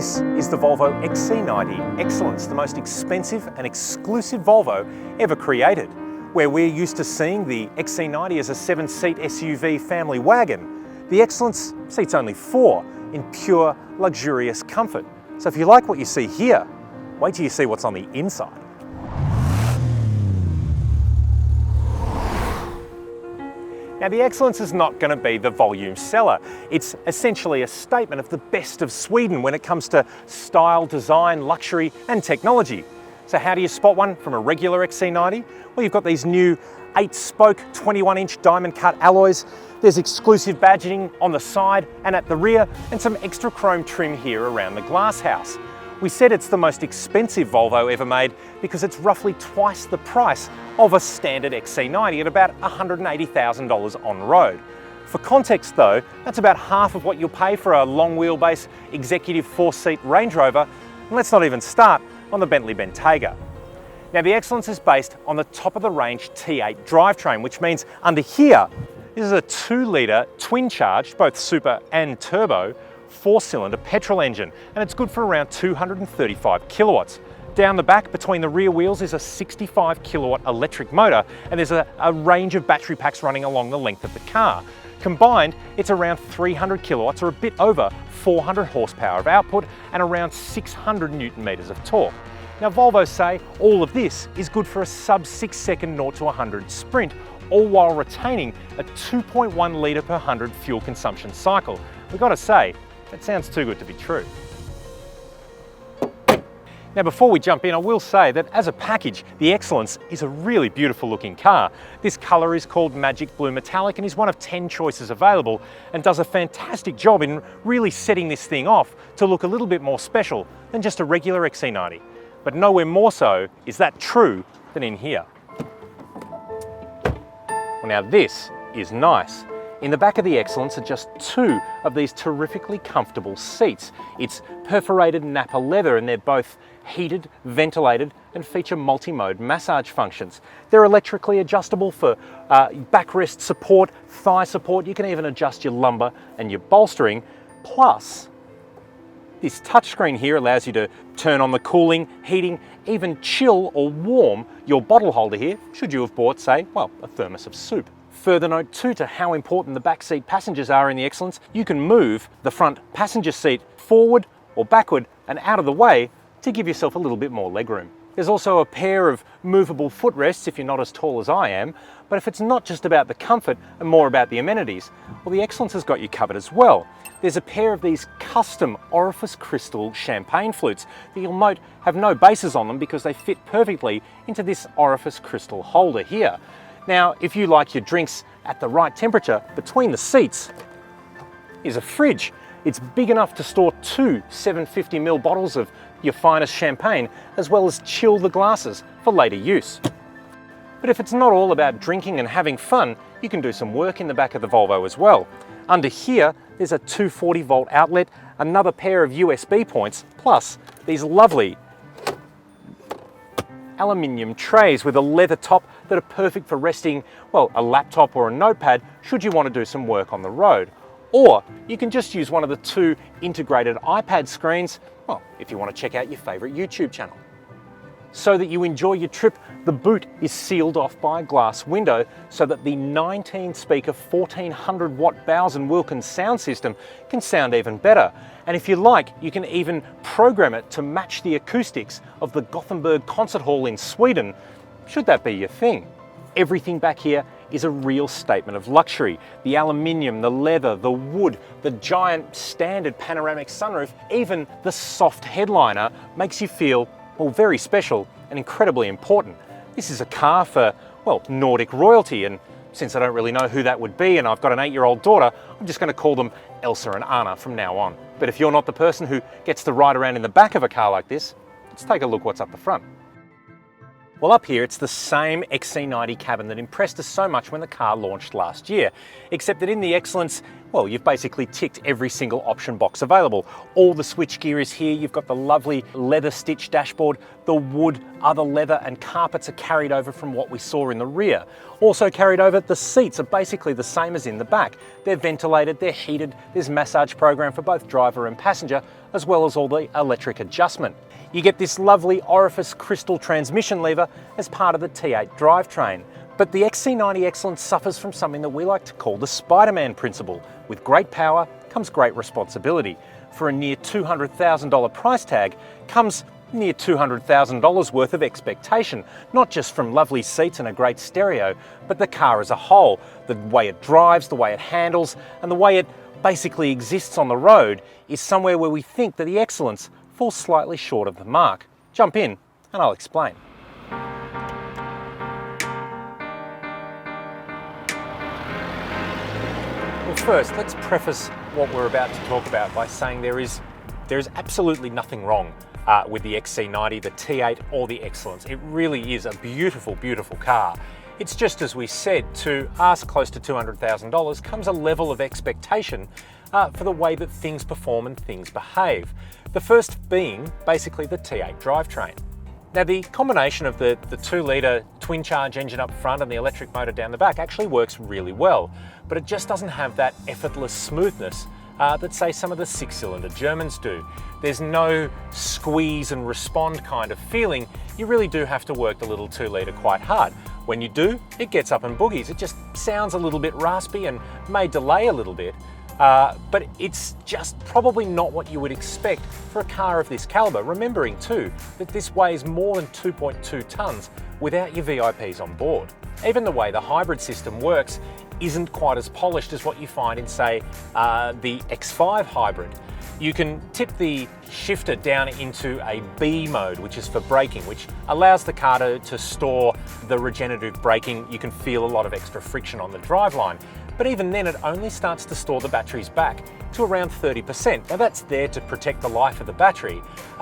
This is the Volvo XC90 Excellence, the most expensive and exclusive Volvo ever created. Where we're used to seeing the XC90 as a 7-seat SUV family wagon, the Excellence seats only 4 in pure, luxurious comfort. So if you like what you see here, wait till you see what's on the inside. Now, the Excellence is not going to be the volume seller. It's essentially a statement of the best of Sweden when it comes to style, design, luxury and technology. So how do you spot one from a regular XC90? Well, you've got these new 8-spoke 21-inch diamond cut alloys. There's exclusive badging on the side and at the rear, and some extra chrome trim here around the glass house. We said it's the most expensive Volvo ever made because it's roughly twice the price of a standard XC90 at about $180,000 on road. For context though, that's about half of what you'll pay for a long wheelbase executive 4-seat Range Rover, and let's not even start on the Bentley Bentayga. Now, the Excellence is based on the top of the range T8 drivetrain, which means under here, this is a 2-litre twin-charged, both super and turbo, 4-cylinder petrol engine, and it's good for around 235 kilowatts. Down the back between the rear wheels is a 65 kilowatt electric motor, and there's a range of battery packs running along the length of the car. Combined, it's around 300 kilowatts or a bit over 400 horsepower of output and around 600 newton meters of torque. Now, Volvo say all of this is good for a sub 6-second 0 to 100 sprint, all while retaining a 2.1 litre per 100 fuel consumption cycle. We've got to say, that sounds too good to be true. Now, before we jump in, I will say that as a package, the Excellence is a really beautiful looking car. This colour is called Magic Blue Metallic and is one of 10 choices available, and does a fantastic job in really setting this thing off to look a little bit more special than just a regular XC90. But nowhere more so is that true than in here. Well, now this is nice. In the back of the Excellence are just 2 of these terrifically comfortable seats. It's perforated Napa leather, and they're both heated, ventilated, and feature multi-mode massage functions. They're electrically adjustable for backrest support, thigh support. You can even adjust your lumbar and your bolstering. Plus, this touchscreen here allows you to turn on the cooling, heating, even chill or warm your bottle holder here, should you have bought, say, well, a thermos of soup. Further note too to how important the backseat passengers are in the Excellence, you can move the front passenger seat forward or backward and out of the way to give yourself a little bit more legroom. There's also a pair of movable footrests if you're not as tall as I am, but if it's not just about the comfort and more about the amenities, well, the Excellence has got you covered as well. There's a pair of these custom Orifice crystal champagne flutes that you'll note have no bases on them because they fit perfectly into this Orifice crystal holder here. Now, if you like your drinks at the right temperature, between the seats is a fridge. It's big enough to store 2 750ml bottles of your finest champagne, as well as chill the glasses for later use. But if it's not all about drinking and having fun, you can do some work in the back of the Volvo as well. Under here, there's a 240-volt outlet, another pair of USB points, plus these lovely aluminium trays with a leather top that are perfect for resting, well, a laptop or a notepad should you want to do some work on the road. Or you can just use one of the 2 integrated iPad screens, well, if you want to check out your favourite YouTube channel. So that you enjoy your trip, the boot is sealed off by a glass window so that the 19-speaker 1400-watt Bowers & Wilkins sound system can sound even better. And if you like, you can even program it to match the acoustics of the Gothenburg Concert Hall in Sweden, should that be your thing. Everything back here is a real statement of luxury. The aluminium, the leather, the wood, the giant standard panoramic sunroof, even the soft headliner makes you feel, well, very special and incredibly important. This is a car for, well, Nordic royalty, and since I don't really know who that would be and I've got an 8-year-old daughter, I'm just going to call them Elsa and Anna from now on. But if you're not the person who gets to ride around in the back of a car like this, let's take a look what's up the front. Well, up here it's the same XC90 cabin that impressed us so much when the car launched last year, except that in the Excellence, well, you've basically ticked every single option box available. All the switchgear is here, you've got the lovely leather stitch dashboard, the wood, other leather and carpets are carried over from what we saw in the rear. Also carried over, the seats are basically the same as in the back. They're ventilated, they're heated, there's massage program for both driver and passenger, as well as all the electric adjustment. You get this lovely Orifice crystal transmission lever as part of the T8 drivetrain. But the XC90 Excellence suffers from something that we like to call the Spider-Man principle. With great power comes great responsibility. For a near $200,000 price tag comes near $200,000 worth of expectation, not just from lovely seats and a great stereo, but the car as a whole. The way it drives, the way it handles, and the way it basically exists on the road is somewhere where we think that the Excellence falls slightly short of the mark. Jump in and I'll explain. Well, first, let's preface what we're about to talk about by saying there is absolutely nothing wrong with the XC90, the T8 or the Excellence. It really is a beautiful, beautiful car. It's just as we said, to ask close to $200,000 comes a level of expectation for the way that things perform and things behave. The first being basically the T8 drivetrain. Now the combination of the 2-litre twin charge engine up front and the electric motor down the back actually works really well, but it just doesn't have that effortless smoothness that say some of the 6-cylinder Germans do. There's no squeeze and respond kind of feeling. You really do have to work the little 2-litre quite hard. When you do, it gets up and boogies. It just sounds a little bit raspy and may delay a little bit. But it's just probably not what you would expect for a car of this caliber, remembering too that this weighs more than 2.2 tonnes without your VIPs on board. Even the way the hybrid system works isn't quite as polished as what you find in, say, the X5 hybrid. You can tip the shifter down into a B mode, which is for braking, which allows the car to store the regenerative braking. You can feel a lot of extra friction on the driveline. But even then, it only starts to store the batteries back to around 30%. Now that's there to protect the life of the battery.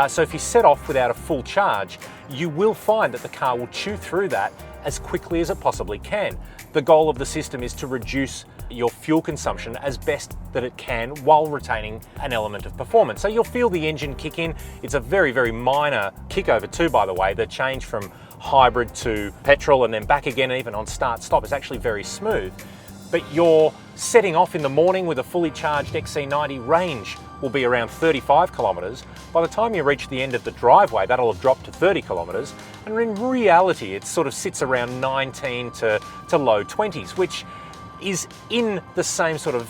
So if you set off without a full charge, you will find that the car will chew through that as quickly as it possibly can. The goal of the system is to reduce your fuel consumption as best that it can while retaining an element of performance. So you'll feel the engine kick in. It's a very, very minor kick over too, by the way. The change from hybrid to petrol and then back again, even on start-stop, is actually very smooth. But your setting off in the morning with a fully charged XC90 range will be around 35 kilometres. By the time you reach the end of the driveway, that'll have dropped to 30 kilometres. And in reality, it sort of sits around 19 to low 20s, which is in the same sort of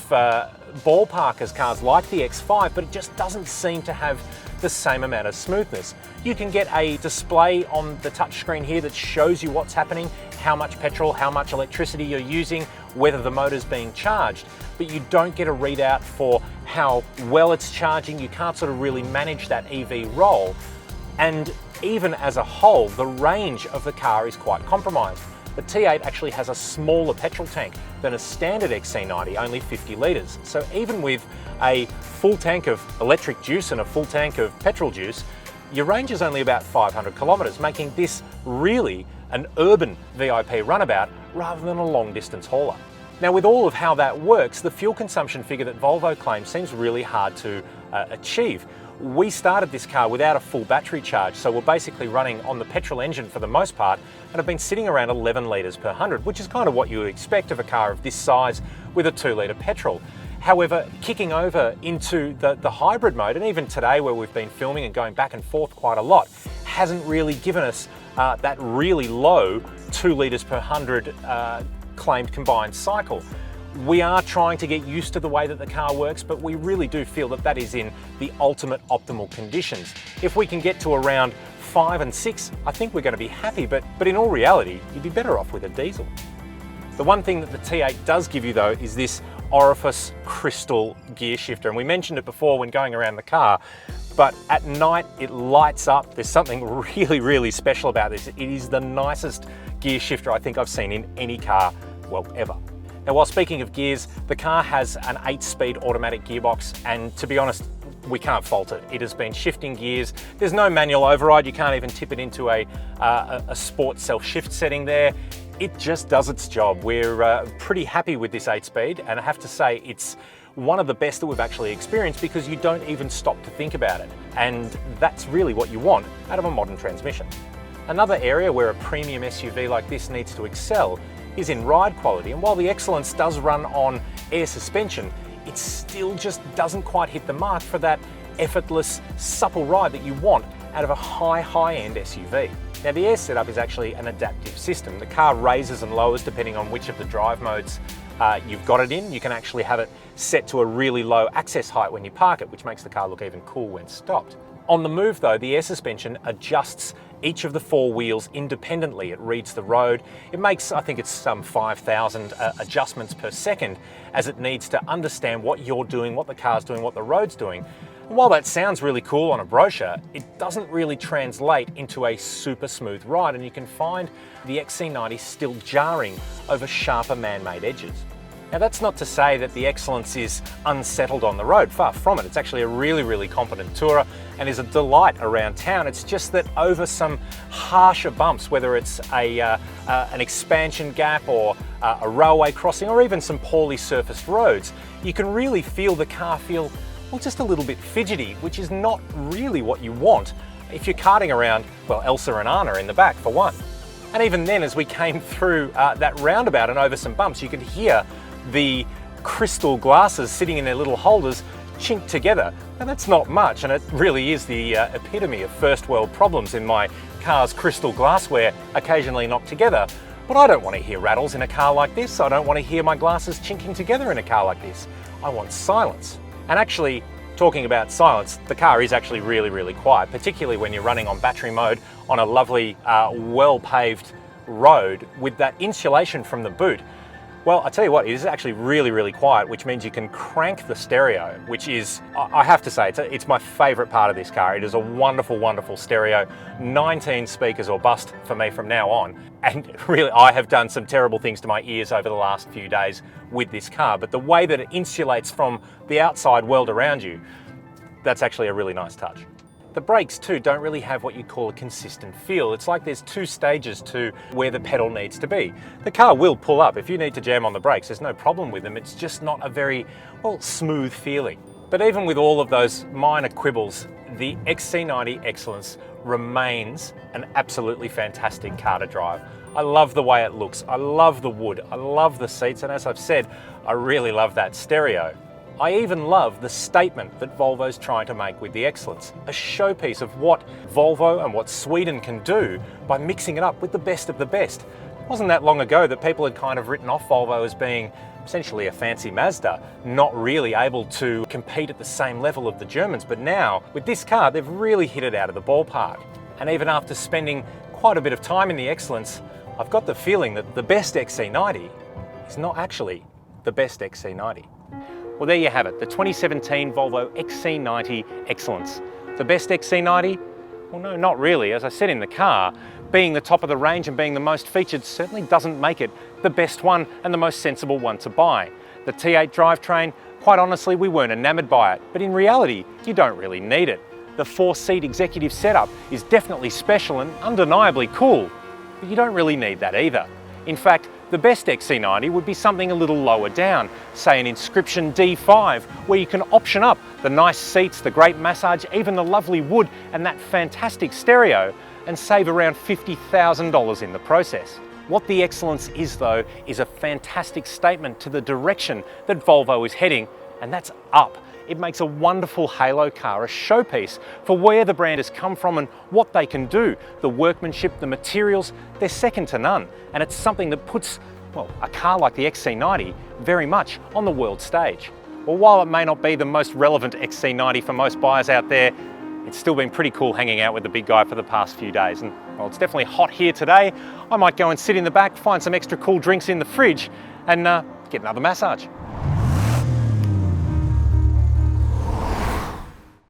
ballpark as cars like the X5, but it just doesn't seem to have the same amount of smoothness. You can get a display on the touchscreen here that shows you what's happening, how much petrol, how much electricity you're using, whether the motor's being charged, but you don't get a readout for how well it's charging. You can't sort of really manage that EV role. And even as a whole, the range of the car is quite compromised. The T8 actually has a smaller petrol tank than a standard XC90, only 50 litres. So even with a full tank of electric juice and a full tank of petrol juice, your range is only about 500 kilometres, making this really an urban VIP runabout rather than a long distance hauler. Now, with all of how that works, the fuel consumption figure that Volvo claims seems really hard to achieve. We started this car without a full battery charge, so we're basically running on the petrol engine for the most part and have been sitting around 11 litres per 100, which is kind of what you would expect of a car of this size with a 2-litre petrol. However, kicking over into the hybrid mode, and even today where we've been filming and going back and forth quite a lot, hasn't really given us that really low 2 litres per 100 claimed combined cycle. We are trying to get used to the way that the car works, but we really do feel that that is in the ultimate optimal conditions. If we can get to around 5 and 6, I think we're going to be happy, but in all reality, you'd be better off with a diesel. The one thing that the T8 does give you though is this Orifice crystal gear shifter, and we mentioned it before when going around the car, but at night it lights up. There's something really, really special about this. It is the nicest gear shifter I think I've seen in any car, well, ever. Now, while speaking of gears, the car has an 8-speed automatic gearbox, and to be honest, we can't fault it. It has been shifting gears. There's no manual override. You can't even tip it into a sport self-shift setting there. It just does its job. We're pretty happy with this 8-speed, and I have to say it's one of the best that we've actually experienced because you don't even stop to think about it. And that's really what you want out of a modern transmission. Another area where a premium SUV like this needs to excel is in ride quality. And while the Excellence does run on air suspension, it still just doesn't quite hit the mark for that effortless, supple ride that you want out of a high-end SUV. Now, the air setup is actually an adaptive system. The car raises and lowers depending on which of the drive modes you've got it in. You can actually have it set to a really low access height when you park it, which makes the car look even cool when stopped. On the move though, the air suspension adjusts each of the 4 wheels independently. It reads the road. It makes, I think it's some 5,000 adjustments per second as it needs to understand what you're doing, what the car's doing, what the road's doing. And while that sounds really cool on a brochure, it doesn't really translate into a super smooth ride, and you can find the XC90 still jarring over sharper man-made edges. Now, that's not to say that the Excellence is unsettled on the road, far from it. It's actually a really competent tourer and is a delight around town. It's just that over some harsher bumps, whether it's an expansion gap or a railway crossing or even some poorly surfaced roads, you can really feel the car feel, well, just a little bit fidgety, which is not really what you want if you're karting around, well, Elsa and Anna in the back for one. And even then, as we came through that roundabout and over some bumps, you could hear the crystal glasses sitting in their little holders chink together. Now, that's not much, and it really is the epitome of first world problems in my car's crystal glassware occasionally knocked together. But I don't want to hear rattles in a car like this. I don't want to hear my glasses chinking together in a car like this. I want silence. And actually, talking about silence, the car is actually really quiet, particularly when you're running on battery mode on a lovely, well-paved road with that insulation from the boot. Well, I tell you what, it is actually really quiet, which means you can crank the stereo, which is, I have to say, it's my favourite part of this car. It is a wonderful stereo, 19 speakers or bust for me from now on. And really, I have done some terrible things to my ears over the last few days with this car, but the way that it insulates from the outside world around you, that's actually a really nice touch. The brakes too don't really have what you call a consistent feel. It's like there's 2 stages to where the pedal needs to be. The car will pull up. If you need to jam on the brakes, there's no problem with them. It's just not a very, well, smooth feeling. But even with all of those minor quibbles, the XC90 Excellence remains an absolutely fantastic car to drive. I love the way it looks. I love the wood. I love the seats. And as I've said, I really love that stereo. I even love the statement that Volvo's trying to make with the Excellence, a showpiece of what Volvo and what Sweden can do by mixing it up with the best of the best. It wasn't that long ago that people had kind of written off Volvo as being essentially a fancy Mazda, not really able to compete at the same level of the Germans, but now with this car they've really hit it out of the ballpark. And even after spending quite a bit of time in the Excellence, I've got the feeling that the best XC90 is not actually the best XC90. Well, there you have it, the 2017 Volvo XC90 Excellence. The best XC90? Well, no, not really. As I said in the car, being the top of the range and being the most featured certainly doesn't make it the best one and the most sensible one to buy. The T8 drivetrain, quite honestly, we weren't enamored by it, but in reality, you don't really need it. The 4-seat executive setup is definitely special and undeniably cool, but you don't really need that either. In fact, the best XC90 would be something a little lower down, say an Inscription D5, where you can option up the nice seats, the great massage, even the lovely wood and that fantastic stereo, and save around $50,000 in the process. What the Excellence is though, is a fantastic statement to the direction that Volvo is heading, and that's up. It makes a wonderful halo car, a showpiece for where the brand has come from and what they can do. The workmanship, the materials, they're second to none. And it's something that puts, well, a car like the XC90 very much on the world stage. Well, while it may not be the most relevant XC90 for most buyers out there, it's still been pretty cool hanging out with the big guy for the past few days. And well, it's definitely hot here today. I might go and sit in the back, find some extra cool drinks in the fridge and get another massage.